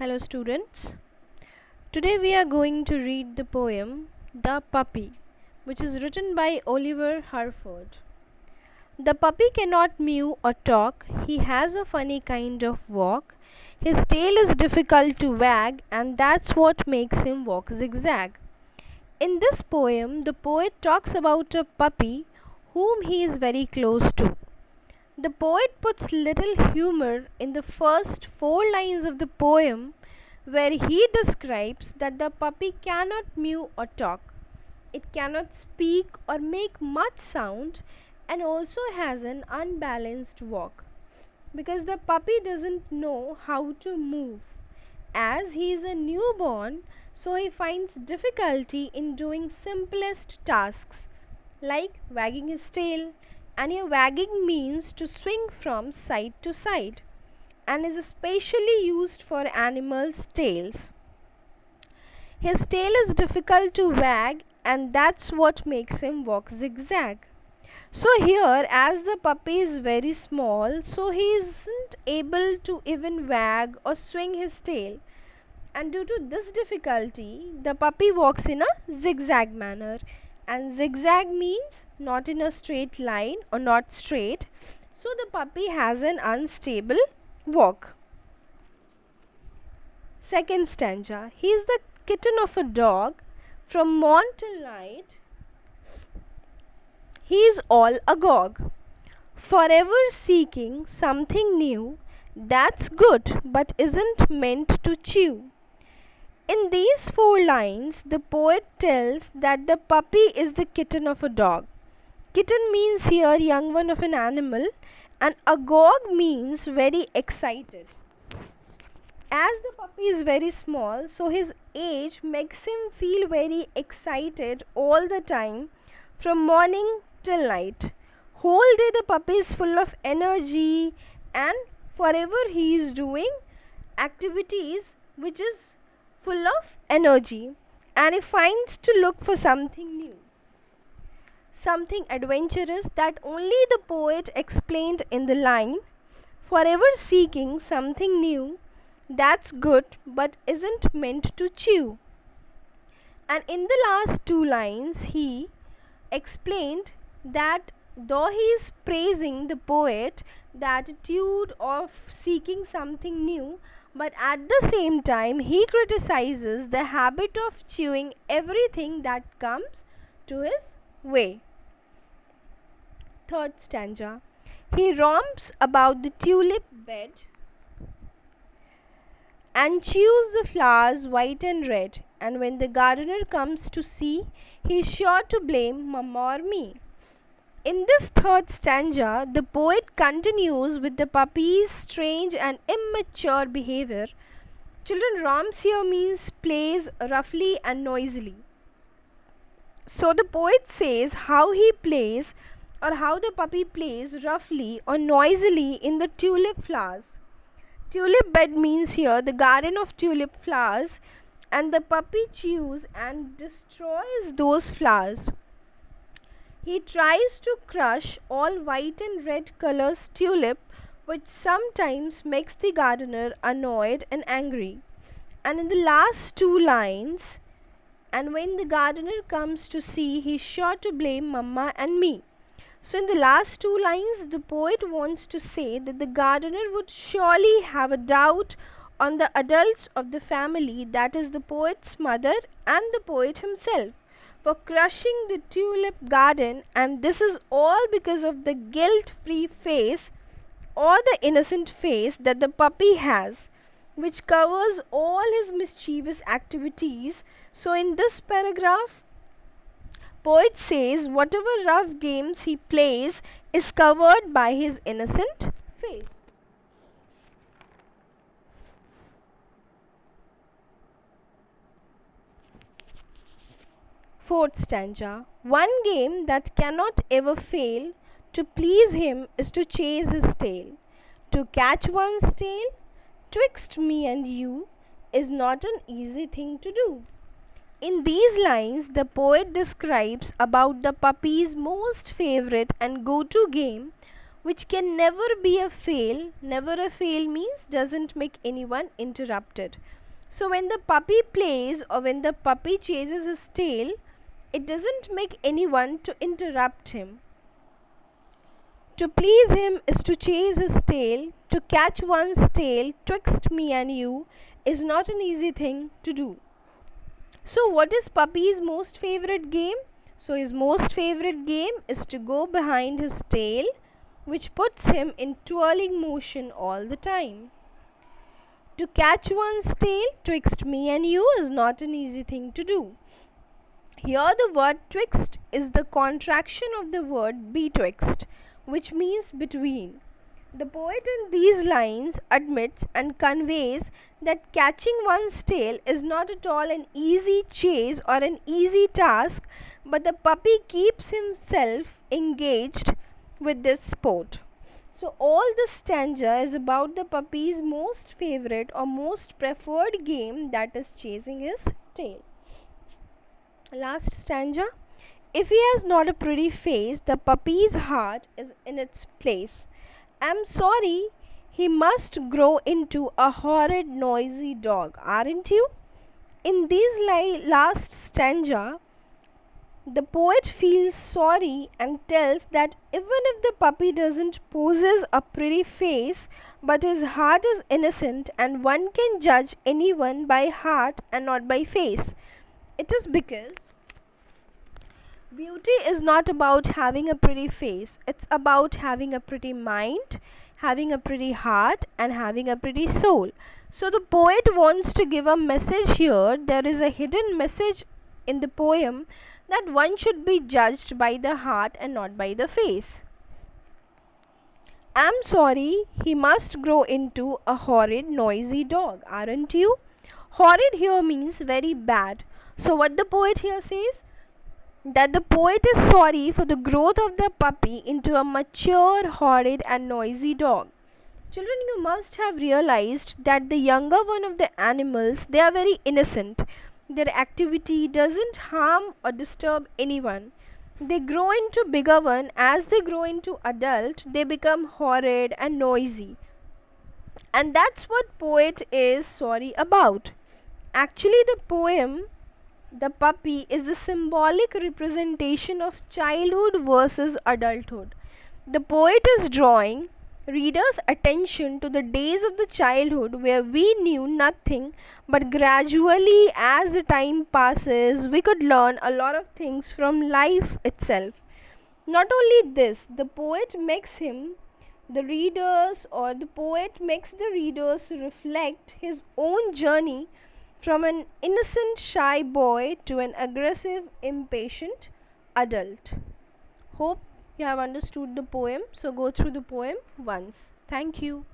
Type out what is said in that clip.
Hello students. Today we are going to read the poem The Puppy, which is written by Oliver Herford. The puppy cannot mew or talk. He has a funny kind of walk. His tail is difficult to wag, and that's what makes him walk zigzag. In this poem, the poet talks about a puppy whom he is very close to. The poet puts little humor in the first four lines of the poem, where he describes that the puppy cannot mew or talk. It cannot speak or make much sound, and also has an unbalanced walk, because the puppy doesn't know how to move. As he is a newborn, so he finds difficulty in doing simplest tasks like wagging his tail, and here wagging means to swing from side to side and is especially used for animals' tails. His tail is difficult to wag, and that's what makes him walk zigzag. So here, as the puppy is very small, so he isn't able to even wag or swing his tail, and due to this difficulty the puppy walks in a zigzag manner, and zigzag means not in a straight line or not straight, so the puppy has an unstable walk. Second stanza. He is the kitten of a dog. From morn till night he is all agog, forever seeking something new that's good but isn't meant to chew. In these four lines, the poet tells that the puppy is the kitten of a dog. Kitten means here young one of an animal, and agog means very excited. As the puppy is very small, so his age makes him feel very excited all the time from morning till night. Whole day the puppy is full of energy, and forever he is doing activities which is full of energy, and he finds to look for something new, something adventurous that only the poet explained in the line, forever seeking something new that's good but isn't meant to chew. And in the last two lines, he explained that though he is praising the poet, the attitude of seeking something new, but at the same time he criticizes the habit of chewing everything that comes to his way. Third stanza. He romps about the tulip bed and chews the flowers white and red, and when the gardener comes to see, he is sure to blame mamma or me. In this third stanza, the poet continues with the puppy's strange and immature behavior. Children, romps here means plays roughly and noisily. So the poet says how he plays, or how the puppy plays roughly or noisily in the tulip flowers. Tulip bed means here the garden of tulip flowers, and the puppy chews and destroys those flowers. He tries to crush all white and red colors tulip, which sometimes makes the gardener annoyed and angry. And in the last two lines, and when the gardener comes to see, he's sure to blame mamma and me. So in the last two lines, the poet wants to say that the gardener would surely have a doubt on the adults of the family, that is the poet's mother and the poet himself, for crushing the tulip garden, and this is all because of the guilt-free face or the innocent face that the puppy has, which covers all his mischievous activities. So in this paragraph, poet says whatever rough games he plays is covered by his innocent face. Fourth stanza. One game that cannot ever fail to please him is to chase his tail. To catch one's tail, twixt me and you, is not an easy thing to do. In these lines, the poet describes about the puppy's most favorite and go-to game, which can never be a fail. Never a fail means doesn't make anyone interrupted. So when the puppy plays or when the puppy chases his tail, it doesn't make anyone to interrupt him. To please him is to chase his tail. To catch one's tail twixt me and you is not an easy thing to do. So what is Puppy's most favorite game? So his most favorite game is to go behind his tail, which puts him in twirling motion all the time. To catch one's tail twixt me and you is not an easy thing to do. Here the word twixt is the contraction of the word betwixt, which means between. The poet in these lines admits and conveys that catching one's tail is not at all an easy chase or an easy task, but the puppy keeps himself engaged with this sport. So all this stanza is about the puppy's most favorite or most preferred game, that is chasing his tail. Last stanza. If he has not a pretty face, the puppy's heart is in its place. I'm sorry, he must grow into a horrid, noisy dog, aren't you? In this last stanza, the poet feels sorry and tells that even if the puppy doesn't possess a pretty face, but his heart is innocent and one can judge anyone by heart and not by face. It is because beauty is not about having a pretty face, it's about having a pretty mind, having a pretty heart, and having a pretty soul. So, the poet wants to give a message here. There is a hidden message in the poem that one should be judged by the heart and not by the face. I'm sorry, he must grow into a horrid, noisy dog, aren't you? Horrid here means very bad. So, what the poet here says? That the poet is sorry for the growth of the puppy into a mature, horrid, and noisy dog. Children, you must have realized that the younger one of the animals, they are very innocent. Their activity doesn't harm or disturb anyone. They grow into bigger one. As they grow into adult, they become horrid and noisy. And that's what poet is sorry about. Actually, the poem the puppy is the symbolic representation of childhood versus adulthood. The poet is drawing readers' attention to the days of the childhood where we knew nothing, but gradually, as the time passes, we could learn a lot of things from life itself. Not only this, the poet makes the readers reflect his own journey from an innocent shy boy to an aggressive impatient adult. Hope you have understood the poem. So go through the poem once. Thank you.